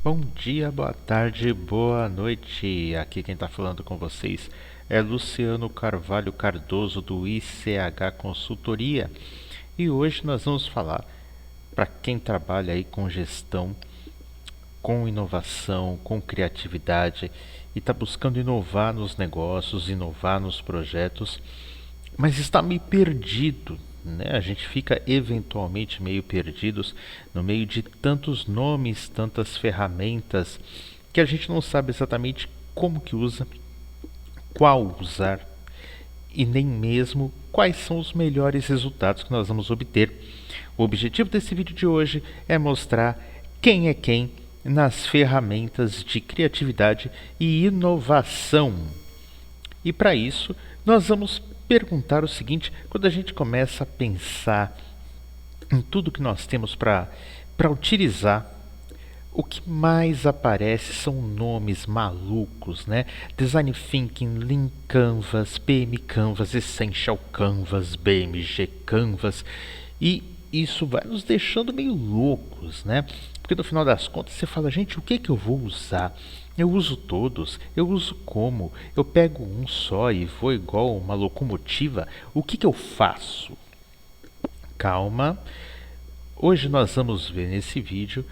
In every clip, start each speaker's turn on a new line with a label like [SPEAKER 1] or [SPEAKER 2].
[SPEAKER 1] Bom dia, boa tarde, boa noite. Aqui quem está falando com vocês é Luciano Carvalho Cardoso do ICH Consultoria. E hoje nós vamos falar para quem trabalha aí com gestão, com inovação, com criatividade e está buscando inovar nos negócios, inovar nos projetos, mas está meio perdido, né? A gente fica eventualmente meio perdidos no meio de tantos nomes, tantas ferramentas, que a gente não sabe exatamente como que usa, qual usar e nem mesmo quais são os melhores resultados que nós vamos obter. O objetivo desse vídeo de hoje é mostrar quem é quem nas ferramentas de criatividade e inovação. E para isso, nós vamos perguntar o seguinte: quando a gente começa a pensar em tudo que nós temos para utilizar, o que mais aparece são nomes malucos, né? Design Thinking, Lean Canvas, PM Canvas, Essential Canvas, BMG Canvas, e isso vai nos deixando meio loucos, né? Porque no final das contas você fala, gente, o que eu vou usar? Eu uso todos, eu uso como? Eu pego um só e vou igual uma locomotiva? O que eu faço? Calma, hoje nós vamos ver nesse vídeo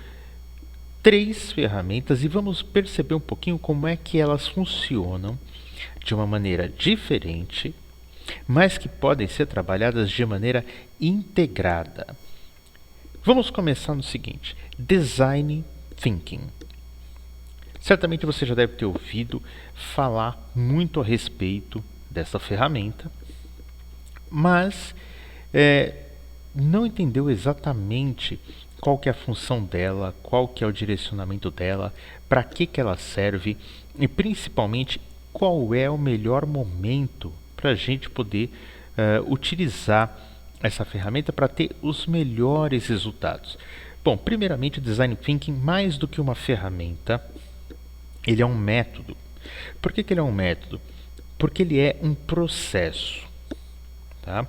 [SPEAKER 1] 3 ferramentas e vamos perceber um pouquinho como é que elas funcionam de uma maneira diferente, mas que podem ser trabalhadas de maneira integrada. Vamos começar no seguinte: Design Thinking. Certamente você já deve ter ouvido falar muito a respeito dessa ferramenta, mas não entendeu exatamente qual que é a função dela, qual que é o direcionamento dela, para que ela serve e principalmente qual é o melhor momento para a gente poder utilizar essa ferramenta para ter os melhores resultados. Bom, primeiramente, o Design Thinking, mais do que uma ferramenta, ele é um método. Por que ele é um método? Porque ele é um processo. Tá?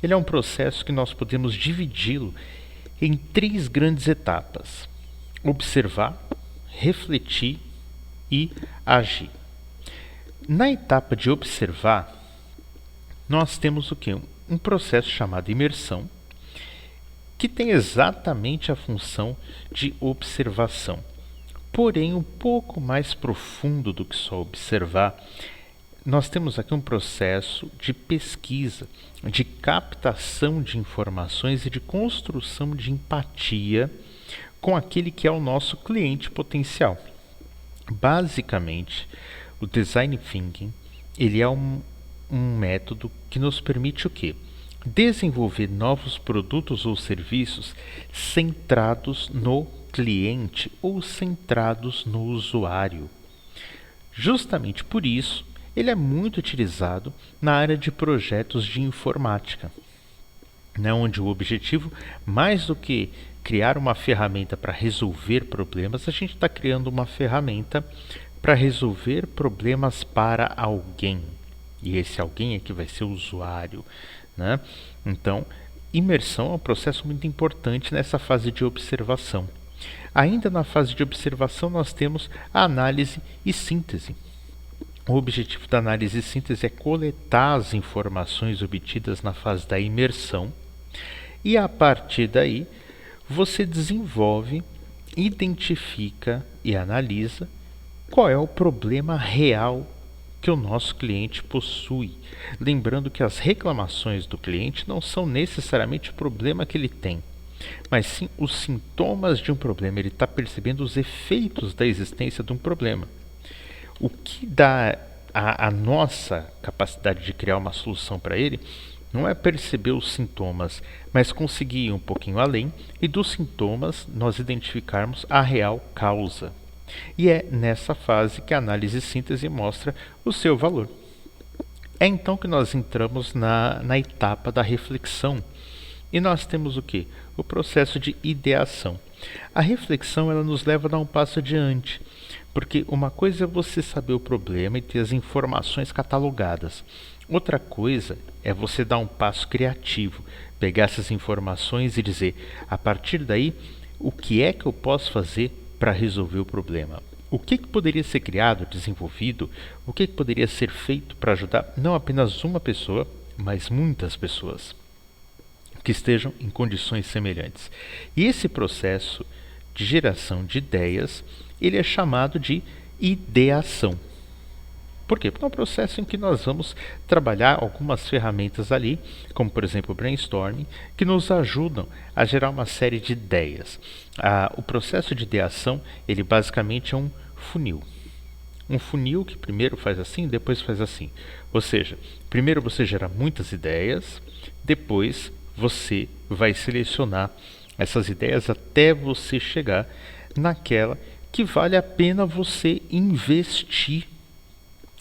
[SPEAKER 1] Ele é um processo que nós podemos dividi-lo em 3 grandes etapas: observar, refletir e agir. Na etapa de observar, nós temos o quê? Um processo chamado imersão, que tem exatamente a função de observação, porém um pouco mais profundo do que só observar. Nós temos aqui um processo de pesquisa, de captação de informações e de construção de empatia com aquele que é o nosso cliente potencial. Basicamente, o Design Thinking, ele é um método que nos permite o quê? Desenvolver novos produtos ou serviços centrados no cliente ou centrados no usuário. Justamente por isso, ele é muito utilizado na área de projetos de informática, né, onde o objetivo, mais do que criar uma ferramenta para resolver problemas, a gente está criando uma ferramenta para resolver problemas para alguém. E esse alguém é que vai ser o usuário, né? Então, imersão é um processo muito importante nessa fase de observação. Ainda na fase de observação, nós temos a análise e síntese. O objetivo da análise e síntese é coletar as informações obtidas na fase da imersão e, a partir daí, você desenvolve, identifica e analisa qual é o problema real que o nosso cliente possui. Lembrando que as reclamações do cliente não são necessariamente o problema que ele tem, mas sim os sintomas de um problema. Ele está percebendo os efeitos da existência de um problema. O que dá a nossa capacidade de criar uma solução para ele não é perceber os sintomas, mas conseguir ir um pouquinho além e dos sintomas nós identificarmos a real causa. E é nessa fase que a análise e síntese mostra o seu valor. É então que nós entramos na etapa da reflexão, E nós temos o quê? O processo de ideação. A reflexão ela nos leva a dar um passo adiante, porque uma coisa é você saber o problema e ter as informações catalogadas. Outra coisa é você dar um passo criativo, pegar essas informações e dizer, a partir daí, o que é que eu posso fazer para resolver o problema? O que poderia ser criado, desenvolvido? O que poderia ser feito para ajudar não apenas uma pessoa, mas muitas pessoas que estejam em condições semelhantes. E esse processo de geração de ideias, ele é chamado de ideação. Por quê? Porque é um processo em que nós vamos trabalhar algumas ferramentas ali, como por exemplo o brainstorming, que nos ajudam a gerar uma série de ideias. O processo de ideação, ele basicamente é um funil. Um funil que primeiro faz assim, depois faz assim. Ou seja, primeiro você gera muitas ideias, depois você vai selecionar essas ideias até você chegar naquela que vale a pena você investir.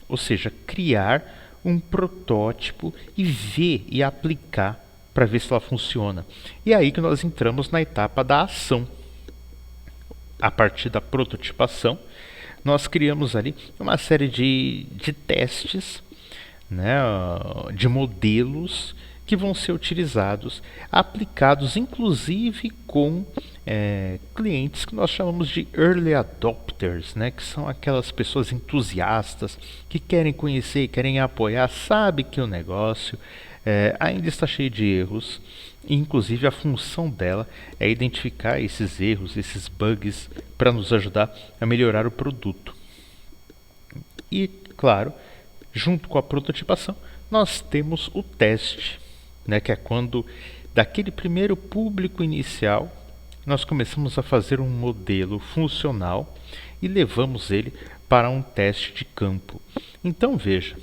[SPEAKER 1] Ou seja, criar um protótipo e ver e aplicar para ver se ela funciona. E é aí que nós entramos na etapa da ação. A partir da prototipação, nós criamos ali uma série de testes, né, de modelos que vão ser utilizados, aplicados inclusive com clientes que nós chamamos de early adopters, né, que são aquelas pessoas entusiastas que querem conhecer, querem apoiar, sabe que o negócio ainda está cheio de erros, e, inclusive a função dela é identificar esses erros, esses bugs, para nos ajudar a melhorar o produto. E, claro, junto com a prototipação, nós temos o teste, né, que é quando, daquele primeiro público inicial, nós começamos a fazer um modelo funcional e levamos ele para um teste de campo. Então, veja,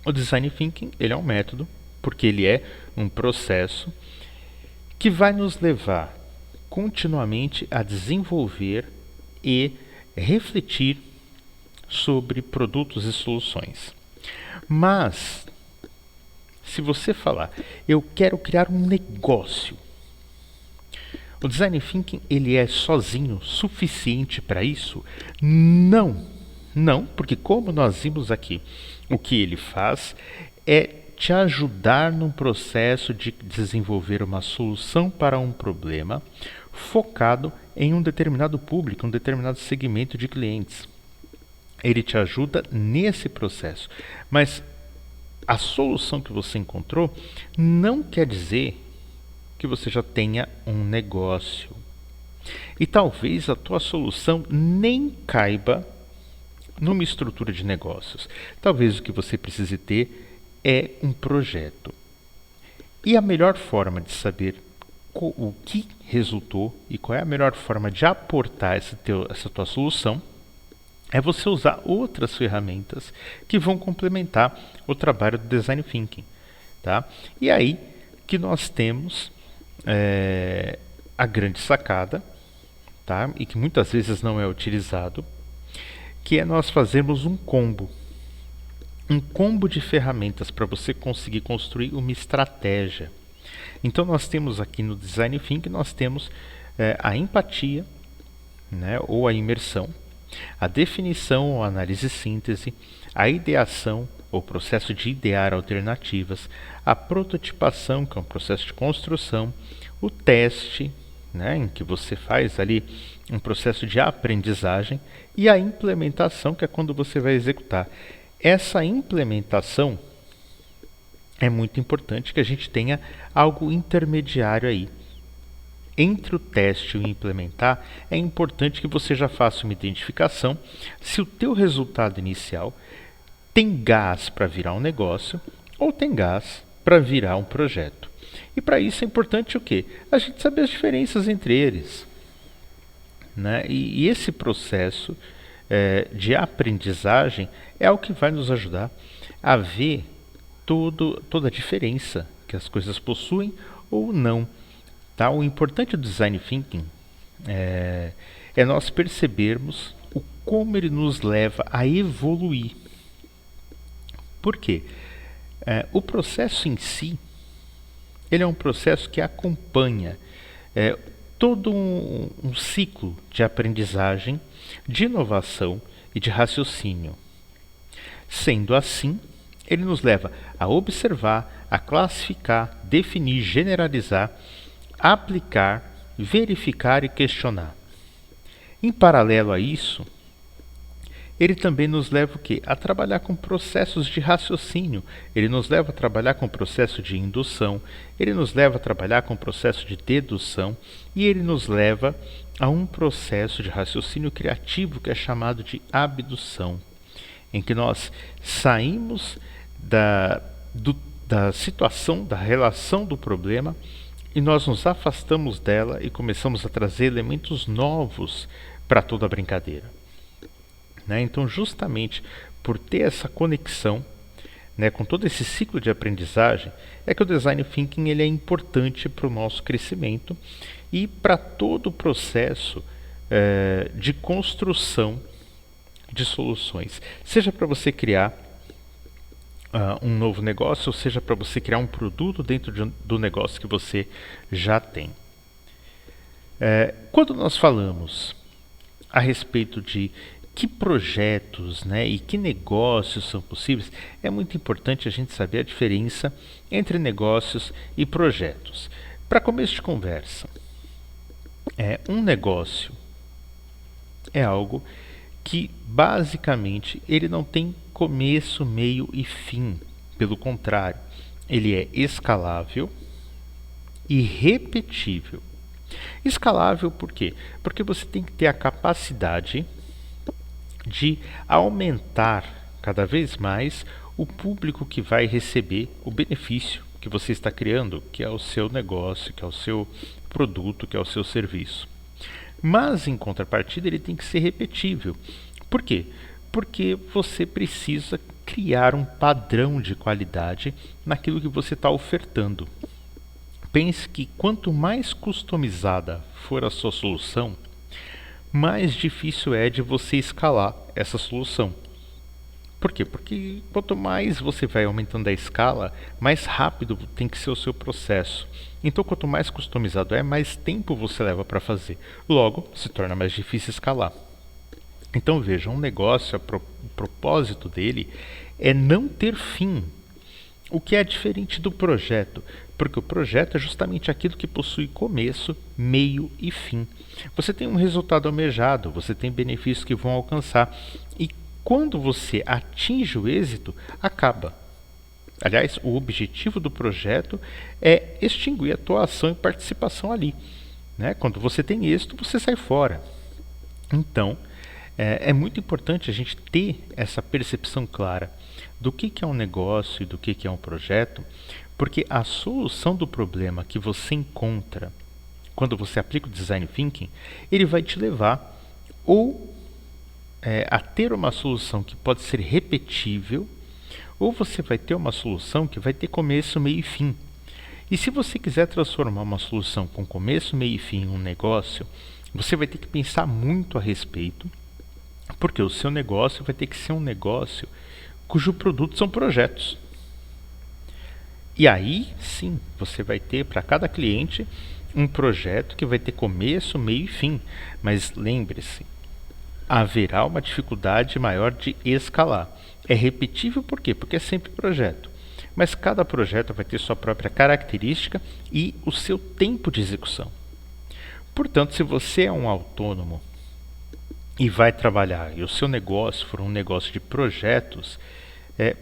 [SPEAKER 1] o Design Thinking ele é um método, porque ele é um processo que vai nos levar continuamente a desenvolver e refletir sobre produtos e soluções. Mas, se você falar, eu quero criar um negócio, o Design Thinking ele é sozinho suficiente para isso? Não, não, porque como nós vimos aqui, o que ele faz é te ajudar num processo de desenvolver uma solução para um problema focado em um determinado público, um determinado segmento de clientes. Ele te ajuda nesse processo, mas a solução que você encontrou não quer dizer que você já tenha um negócio. E talvez a tua solução nem caiba numa estrutura de negócios. Talvez o que você precise ter é um projeto. E a melhor forma de saber o que resultou e qual é a melhor forma de aportar essa tua solução é você usar outras ferramentas que vão complementar o trabalho do Design Thinking. Tá? E aí que nós temos a grande sacada, tá? E que muitas vezes não é utilizado, que é nós fazermos um combo de ferramentas para você conseguir construir uma estratégia. Então nós temos aqui no Design Thinking, nós temos a empatia, né, ou a imersão, a definição ou análise e síntese, a ideação ou processo de idear alternativas, a prototipação, que é um processo de construção, o teste, né, em que você faz ali um processo de aprendizagem, e a implementação, que é quando você vai executar. Essa implementação é muito importante que a gente tenha algo intermediário aí. Entre o teste e o implementar, é importante que você já faça uma identificação se o teu resultado inicial tem gás para virar um negócio ou tem gás para virar um projeto. E para isso é importante o quê? A gente saber as diferenças entre eles. Né? E esse processo de aprendizagem é o que vai nos ajudar a ver toda a diferença que as coisas possuem ou não. Tá? O importante do Design Thinking é nós percebermos como ele nos leva a evoluir. Por quê? O processo em si, ele é um processo que acompanha todo um ciclo de aprendizagem, de inovação e de raciocínio. Sendo assim, ele nos leva a observar, a classificar, definir, generalizar, aplicar, verificar e questionar. Em paralelo a isso, ele também nos leva o quê? A trabalhar com processos de raciocínio. Ele nos leva a trabalhar com processo de indução, ele nos leva a trabalhar com processo de dedução e ele nos leva a um processo de raciocínio criativo que é chamado de abdução, em que nós saímos da situação, da relação do problema e nós nos afastamos dela e começamos a trazer elementos novos para toda a brincadeira. Então, justamente por ter essa conexão, com todo esse ciclo de aprendizagem, é que o Design Thinking ele é importante para o nosso crescimento e para todo o processo de construção de soluções. Seja para você criar um novo negócio, ou seja para você criar um produto dentro do negócio que você já tem. Quando nós falamos a respeito de que projetos e que negócios são possíveis, é muito importante a gente saber a diferença entre negócios e projetos. Para começo de conversa, um negócio é algo que basicamente ele não tem começo, meio e fim. Pelo contrário, ele é escalável e repetível. Escalável por quê? Porque você tem que ter a capacidade de aumentar cada vez mais o público que vai receber o benefício que você está criando, que é o seu negócio, que é o seu produto, que é o seu serviço. Mas, em contrapartida, ele tem que ser repetível. Por quê? Porque você precisa criar um padrão de qualidade naquilo que você está ofertando. Pense que quanto mais customizada for a sua solução, mais difícil é de você escalar essa solução. Por quê? Porque quanto mais você vai aumentando a escala, mais rápido tem que ser o seu processo. Então, quanto mais customizado mais tempo você leva para fazer. Logo, se torna mais difícil escalar. Então, veja, um negócio, o propósito dele é não ter fim. O que é diferente do projeto, porque o projeto é justamente aquilo que possui começo, meio e fim. Você tem um resultado almejado, você tem benefícios que vão alcançar e quando você atinge o êxito, acaba. Aliás, o objetivo do projeto é extinguir a tua ação e participação ali. Quando você tem êxito, você sai fora. Então, é muito importante a gente ter essa percepção clara do que é um negócio e do que é um projeto, porque a solução do problema que você encontra quando você aplica o Design Thinking, ele vai te levar ou a ter uma solução que pode ser repetível, ou você vai ter uma solução que vai ter começo, meio e fim. E se você quiser transformar uma solução com começo, meio e fim em um negócio, você vai ter que pensar muito a respeito, porque o seu negócio vai ter que ser um negócio cujo produto são projetos. E aí, sim, você vai ter para cada cliente um projeto que vai ter começo, meio e fim. Mas lembre-se, haverá uma dificuldade maior de escalar. É repetível por quê? Porque é sempre projeto. Mas cada projeto vai ter sua própria característica e o seu tempo de execução. Portanto, se você é um autônomo e vai trabalhar e o seu negócio for um negócio de projetos,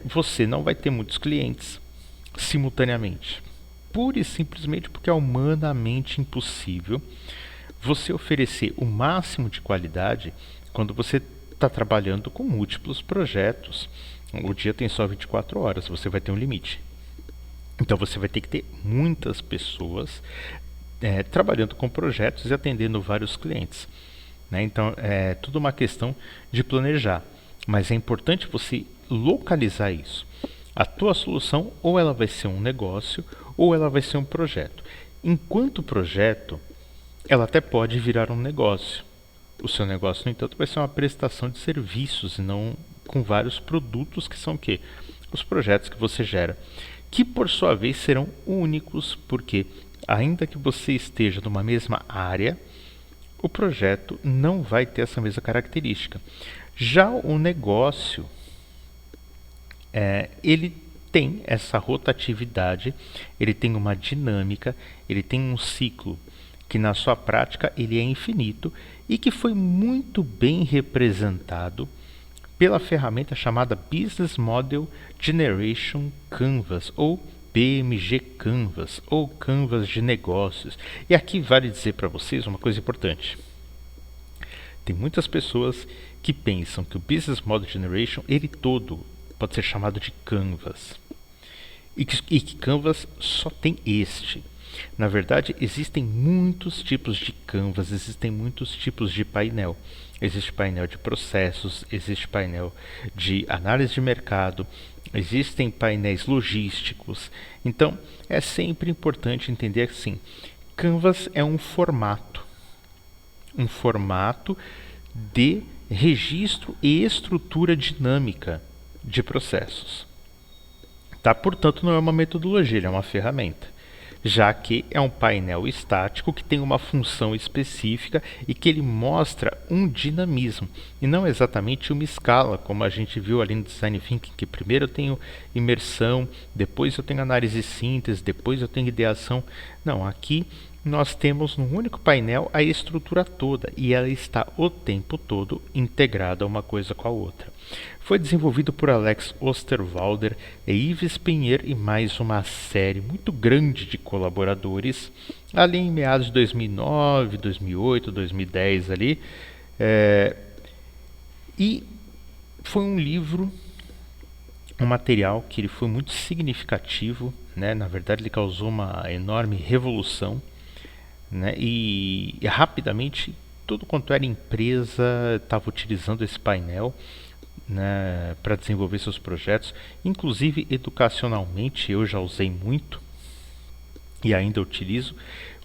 [SPEAKER 1] você não vai ter muitos clientes simultaneamente. Pura e simplesmente porque é humanamente impossível você oferecer o máximo de qualidade quando você está trabalhando com múltiplos projetos. O dia tem só 24 horas, você vai ter um limite. Então você vai ter que ter muitas pessoas trabalhando com projetos e atendendo vários clientes. Então é tudo uma questão de planejar, mas é importante você localizar isso. A tua solução ou ela vai ser um negócio ou ela vai ser um projeto. Enquanto projeto, ela até pode virar um negócio. O seu negócio, no entanto, vai ser uma prestação de serviços e não com vários produtos que são o quê? Os projetos que você gera. que por sua vez serão únicos, porque ainda que você esteja numa mesma área, o projeto não vai ter essa mesma característica. Já o negócio, ele tem essa rotatividade, ele tem uma dinâmica, ele tem um ciclo que na sua prática ele é infinito e que foi muito bem representado pela ferramenta chamada Business Model Generation Canvas, ou BMG Canvas, ou Canvas de negócios. E aqui vale dizer para vocês uma coisa importante. Tem muitas pessoas que pensam que o Business Model Generation, ele todo, pode ser chamado de Canvas. E que Canvas só tem este. Na verdade, existem muitos tipos de Canvas, existem muitos tipos de painel. Existe painel de processos, existe painel de análise de mercado, existem painéis logísticos. Então, é sempre importante entender que, sim, Canvas é um formato de registro e estrutura dinâmica de processos. Tá? Portanto, não é uma metodologia, ele é uma ferramenta, já que é um painel estático que tem uma função específica e que ele mostra um dinamismo, e não exatamente uma escala, como a gente viu ali no Design Thinking, que primeiro eu tenho imersão, depois eu tenho análise e síntese, depois eu tenho ideação. Não, aqui nós temos num único painel a estrutura toda e ela está o tempo todo integrada uma coisa com a outra. Foi desenvolvido por Alex Osterwalder e Yves Pinheiro e mais uma série muito grande de colaboradores, ali em meados de 2009, 2008, 2010 ali. E foi um livro, um material que ele foi muito significativo, né? Na verdade ele causou uma enorme revolução, né? E rapidamente tudo quanto era empresa estava utilizando esse painel, né, para desenvolver seus projetos, inclusive educacionalmente eu já usei muito e ainda utilizo.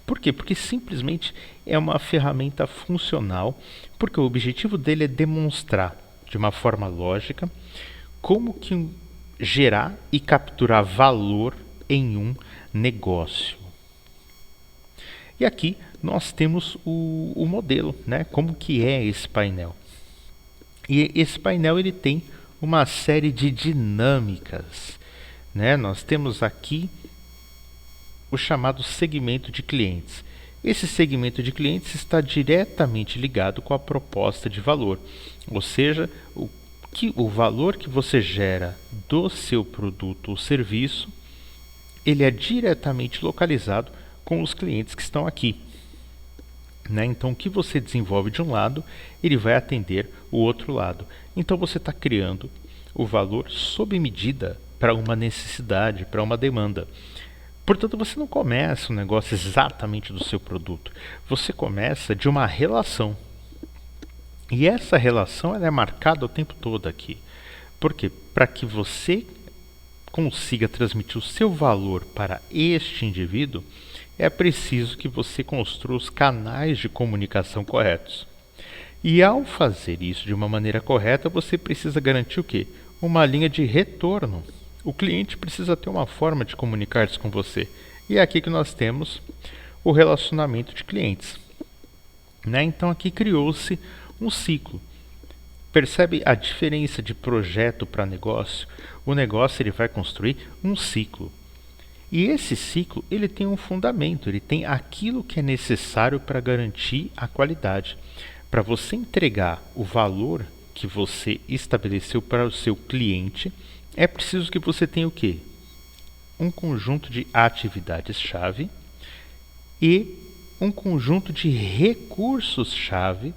[SPEAKER 1] Por quê? Porque simplesmente é uma ferramenta funcional, porque o objetivo dele é demonstrar de uma forma lógica como que gerar e capturar valor em um negócio. E aqui nós temos o modelo, né? Como que é esse painel. E esse painel ele tem uma série de dinâmicas, né? Nós temos aqui o chamado segmento de clientes. Esse segmento de clientes está diretamente ligado com a proposta de valor, ou seja, o valor que você gera do seu produto ou serviço, ele é diretamente localizado com os clientes que estão aqui. Né? Então, o que você desenvolve de um lado, ele vai atender o outro lado. Então, você está criando o valor sob medida para uma necessidade, para uma demanda. Portanto, você não começa um negócio exatamente do seu produto. Você começa de uma relação. E essa relação ela é marcada o tempo todo aqui. Por quê? Para que você consiga transmitir o seu valor para este indivíduo, é preciso que você construa os canais de comunicação corretos. E ao fazer isso de uma maneira correta, você precisa garantir o quê? Uma linha de retorno. O cliente precisa ter uma forma de comunicar-se com você. E é aqui que nós temos o relacionamento de clientes. Né? Então aqui criou-se um ciclo. Percebe a diferença de projeto para negócio? O negócio ele vai construir um ciclo. E esse ciclo ele tem um fundamento, ele tem aquilo que é necessário para garantir a qualidade. Para você entregar o valor que você estabeleceu para o seu cliente, é preciso que você tenha o quê? Um conjunto de atividades-chave e um conjunto de recursos-chave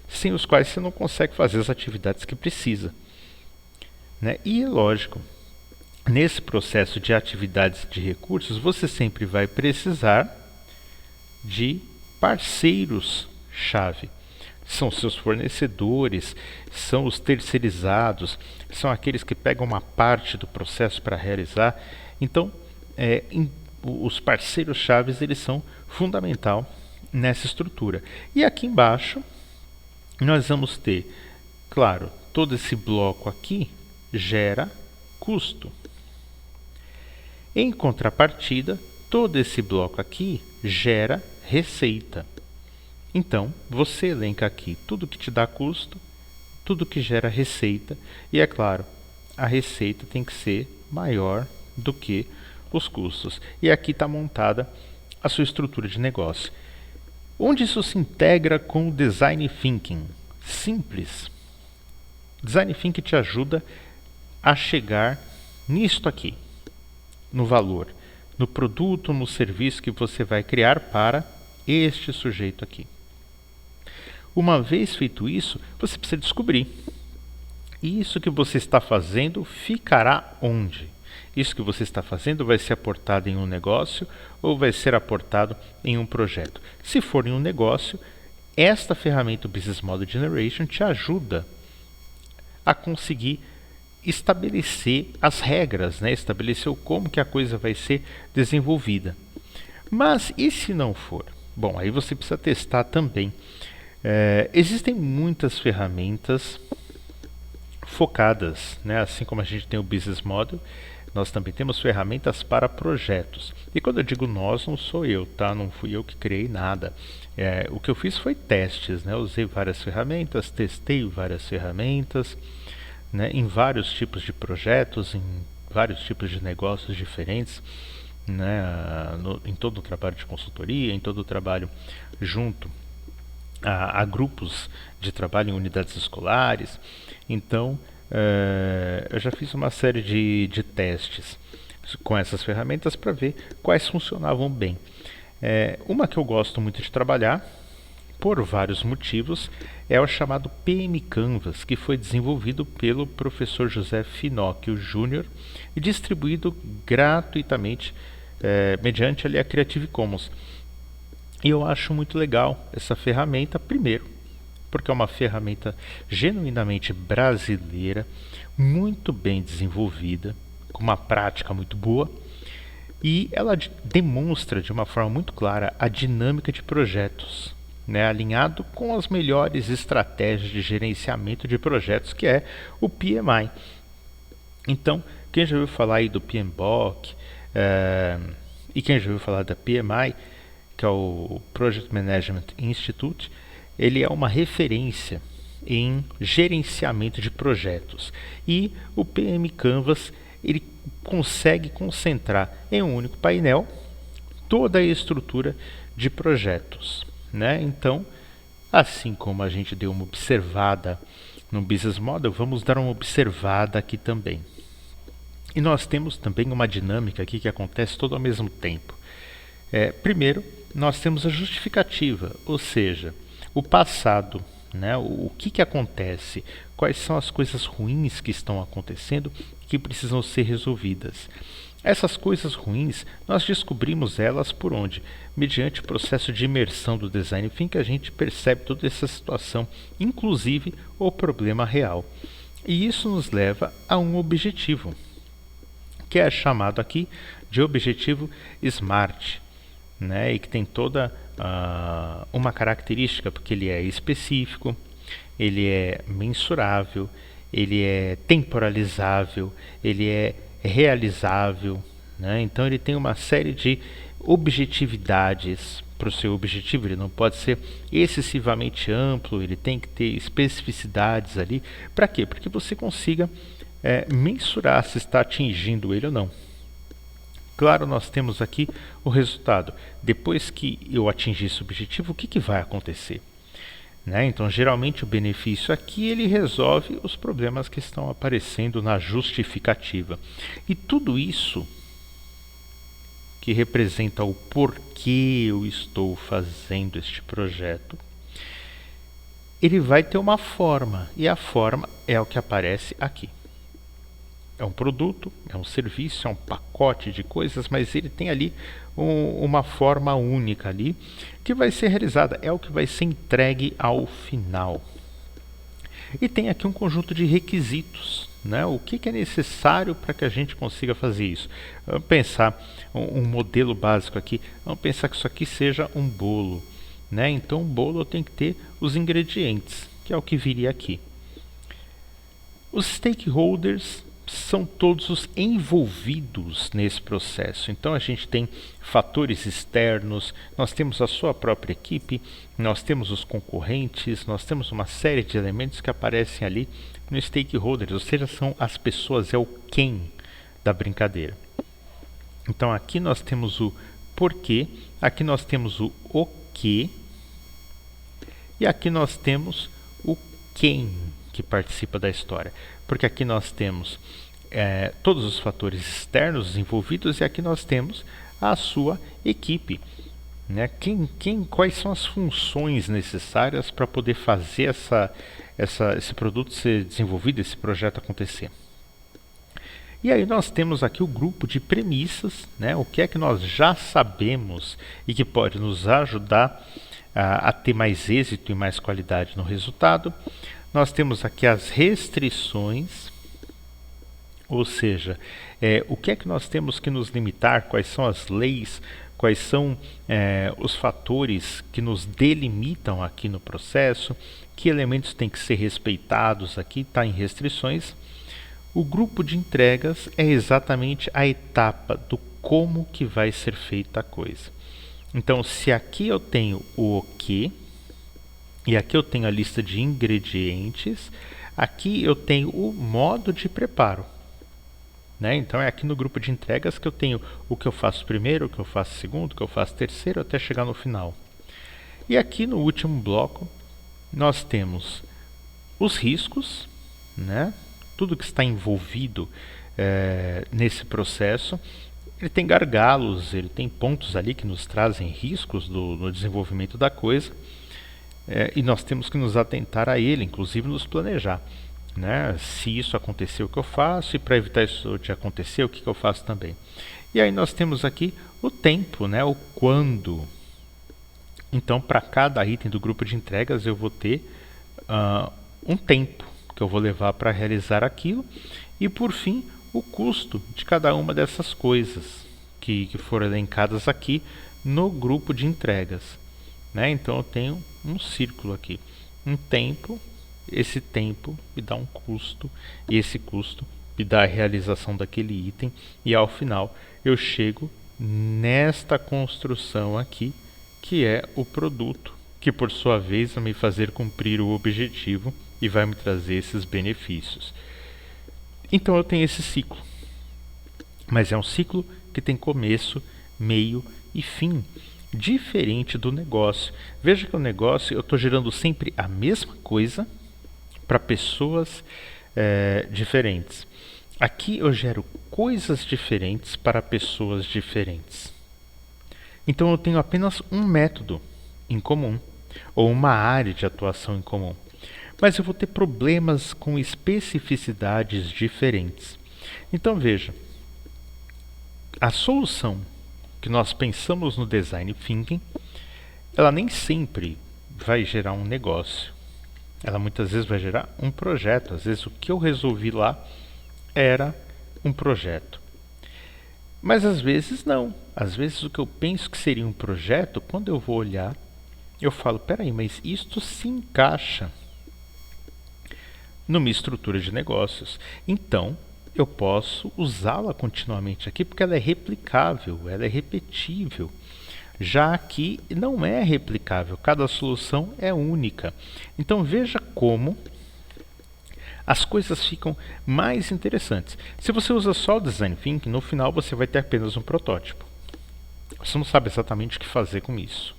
[SPEAKER 1] sem os quais você não consegue fazer as atividades que precisa. Né? E é lógico, nesse processo de atividades de recursos, você sempre vai precisar de parceiros-chave. São seus fornecedores, são os terceirizados, são aqueles que pegam uma parte do processo para realizar. Então, os parceiros-chave eles são fundamental nessa estrutura. E aqui embaixo, nós vamos ter, claro, todo esse bloco aqui gera custo. Em contrapartida, todo esse bloco aqui gera receita. Então, você elenca aqui tudo que te dá custo, tudo que gera receita, e é claro, a receita tem que ser maior do que os custos. E aqui está montada a sua estrutura de negócio. Onde isso se integra com o Design Thinking? Simples. Design Thinking te ajuda a chegar nisto aqui, no valor, no produto, no serviço que você vai criar para este sujeito aqui. Uma vez feito isso, você precisa descobrir. Isso que você está fazendo ficará onde? Isso que você está fazendo vai ser aportado em um negócio ou vai ser aportado em um projeto? Se for em um negócio, esta ferramenta Business Model Generation te ajuda a conseguir estabelecer as regras, né? Estabelecer como que a coisa vai ser desenvolvida. Mas e se não for? Bom, aí você precisa testar também. Existem muitas ferramentas focadas, né? Assim como a gente tem o Business Model, nós também temos ferramentas para projetos. E quando eu digo nós, não sou eu, tá? Não fui eu que criei nada. O que eu fiz foi testes, né? Eu usei várias ferramentas, testei várias ferramentas, né? Em vários tipos de projetos, em vários tipos de negócios diferentes, né? Em todo o trabalho de consultoria, em todo o trabalho junto a grupos de trabalho em unidades escolares. Então, eu já fiz uma série de testes com essas ferramentas para ver quais funcionavam bem. Uma que eu gosto muito de trabalhar, por vários motivos, é o chamado PM Canvas, que foi desenvolvido pelo professor José Finocchio Júnior e distribuído gratuitamente mediante ali a Creative Commons. E eu acho muito legal essa ferramenta, primeiro, porque é uma ferramenta genuinamente brasileira, muito bem desenvolvida, com uma prática muito boa, e ela demonstra de uma forma muito clara a dinâmica de projetos, né, alinhado com as melhores estratégias de gerenciamento de projetos, que é o PMI. Então, quem já ouviu falar aí do PMBOK, e quem já ouviu falar da PMI, que é o Project Management Institute, ele é uma referência em gerenciamento de projetos. E o PM Canvas, ele consegue concentrar em um único painel toda a estrutura de projetos, né? Então, assim como a gente deu uma observada no Business Model, vamos dar uma observada aqui também. E nós temos também uma dinâmica aqui que acontece todo ao mesmo tempo. Primeiro, nós temos a justificativa, ou seja, o passado, né? O que acontece, quais são as coisas ruins que estão acontecendo que precisam ser resolvidas. Essas coisas ruins, nós descobrimos elas por onde? Mediante o processo de imersão do Design Thinking, a gente percebe toda essa situação, inclusive o problema real. E isso nos leva a um objetivo, que é chamado aqui de objetivo SMART, né? E que tem toda uma característica, porque ele é específico, ele é mensurável, ele é temporalizável, ele é realizável, né? Então ele tem uma série de objetividades para o seu objetivo. Ele não pode ser excessivamente amplo, ele tem que ter especificidades ali. Para quê? Para que você consiga mensurar se está atingindo ele ou não. Claro, nós temos aqui o resultado. Depois que eu atingir esse objetivo, o que vai acontecer? Né? Então, geralmente o benefício aqui ele resolve os problemas que estão aparecendo na justificativa. E tudo isso que representa o porquê eu estou fazendo este projeto, ele vai ter uma forma, e a forma é o que aparece aqui. É um produto, é um serviço, é um pacote de coisas, mas ele tem ali uma forma única ali que vai ser realizada, é o que vai ser entregue ao final. E tem aqui um conjunto de requisitos, né? O que é necessário para que a gente consiga fazer isso? Vamos pensar um modelo básico aqui, vamos pensar que isso aqui seja um bolo, né? Então o bolo tem que ter os ingredientes, que é o que viria aqui. Os stakeholders são todos os envolvidos nesse processo. Então a gente tem fatores externos, nós temos a sua própria equipe, nós temos os concorrentes, nós temos uma série de elementos que aparecem ali no stakeholders, ou seja, são as pessoas, é o quem da brincadeira. Então aqui nós temos o porquê, aqui nós temos o que, e aqui nós temos o quem que participa da história. Porque aqui nós temos todos os fatores externos envolvidos e aqui nós temos a sua equipe. Né? Quais são as funções necessárias para poder fazer esse produto ser desenvolvido, esse projeto acontecer. E aí nós temos aqui o grupo de premissas, né? O que é que nós já sabemos e que pode nos ajudar a ter mais êxito e mais qualidade no resultado. Nós temos aqui as restrições, ou seja, o que é que nós temos que nos limitar, quais são as leis, quais são os fatores que nos delimitam aqui no processo, que elementos têm que ser respeitados aqui, está em restrições. O grupo de entregas é exatamente a etapa do como que vai ser feita a coisa. Então, se aqui eu tenho o que, e aqui eu tenho a lista de ingredientes, aqui eu tenho o modo de preparo. Né? Então é aqui no grupo de entregas que eu tenho o que eu faço primeiro, o que eu faço segundo, o que eu faço terceiro, até chegar no final. E aqui no último bloco, nós temos os riscos, né? Tudo que está envolvido nesse processo. Ele tem gargalos, ele tem pontos ali que nos trazem riscos no desenvolvimento da coisa. E nós temos que nos atentar a ele, inclusive nos planejar. Né? Se isso acontecer, o que eu faço, e para evitar isso de acontecer, o que eu faço também. E aí nós temos aqui o tempo, né? O quando. Então, para cada item do grupo de entregas, eu vou ter um tempo que eu vou levar para realizar aquilo. E, por fim, o custo de cada uma dessas coisas que foram elencadas aqui no grupo de entregas. Né? Então, eu tenho um círculo aqui. Um tempo, esse tempo me dá um custo, e esse custo me dá a realização daquele item, e ao final eu chego nesta construção aqui, que é o produto, que por sua vez vai me fazer cumprir o objetivo e vai me trazer esses benefícios. Então eu tenho esse ciclo, mas é um ciclo que tem começo, meio e fim, diferente do negócio. Veja que o negócio eu estou gerando sempre a mesma coisa para pessoas diferentes. Aqui eu gero coisas diferentes para pessoas diferentes. Então eu tenho apenas um método em comum, ou uma área de atuação em comum. Mas eu vou ter problemas com especificidades diferentes. Então veja, a solução que nós pensamos no Design Thinking, ela nem sempre vai gerar um negócio. Ela muitas vezes vai gerar um projeto. Às vezes o que eu resolvi lá era um projeto. Mas às vezes não. Às vezes o que eu penso que seria um projeto, quando eu vou olhar, eu falo, peraí, mas isto se encaixa numa estrutura de negócios. Então, eu posso usá-la continuamente aqui, porque ela é replicável, ela é repetível. Já aqui não é replicável, cada solução é única. Então veja como as coisas ficam mais interessantes. Se você usa só o Design Thinking, no final você vai ter apenas um protótipo. Você não sabe exatamente o que fazer com isso.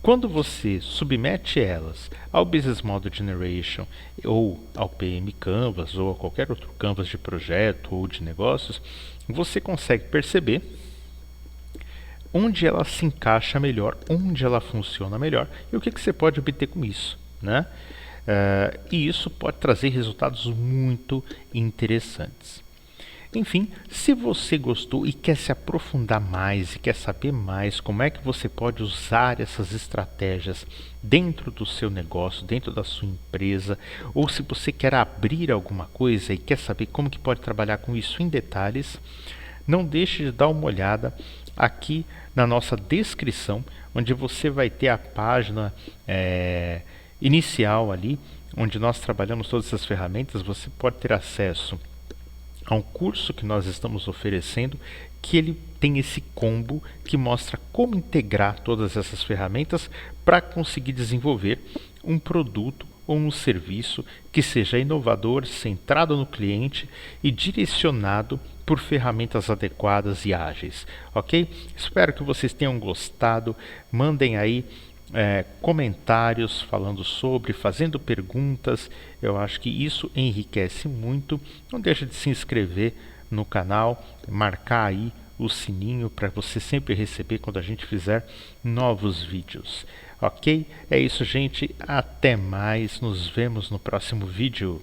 [SPEAKER 1] Quando você submete elas ao Business Model Generation, ou ao PM Canvas, ou a qualquer outro canvas de projeto ou de negócios, você consegue perceber onde ela se encaixa melhor, onde ela funciona melhor e o que você pode obter com isso. Né? E isso pode trazer resultados muito interessantes. Enfim, se você gostou e quer se aprofundar mais e quer saber mais como é que você pode usar essas estratégias dentro do seu negócio, dentro da sua empresa, ou se você quer abrir alguma coisa e quer saber como que pode trabalhar com isso em detalhes, não deixe de dar uma olhada aqui na nossa descrição, onde você vai ter a página inicial ali, onde nós trabalhamos todas essas ferramentas. Você pode ter acesso a um curso que nós estamos oferecendo, que ele tem esse combo que mostra como integrar todas essas ferramentas para conseguir desenvolver um produto ou um serviço que seja inovador, centrado no cliente e direcionado por ferramentas adequadas e ágeis, ok? Espero que vocês tenham gostado. Mandem aí comentários falando sobre, fazendo perguntas. Eu acho que isso enriquece muito. Não deixe de se inscrever no canal, marcar aí o sininho para você sempre receber quando a gente fizer novos vídeos. Ok? É isso, gente. Até mais. Nos vemos no próximo vídeo.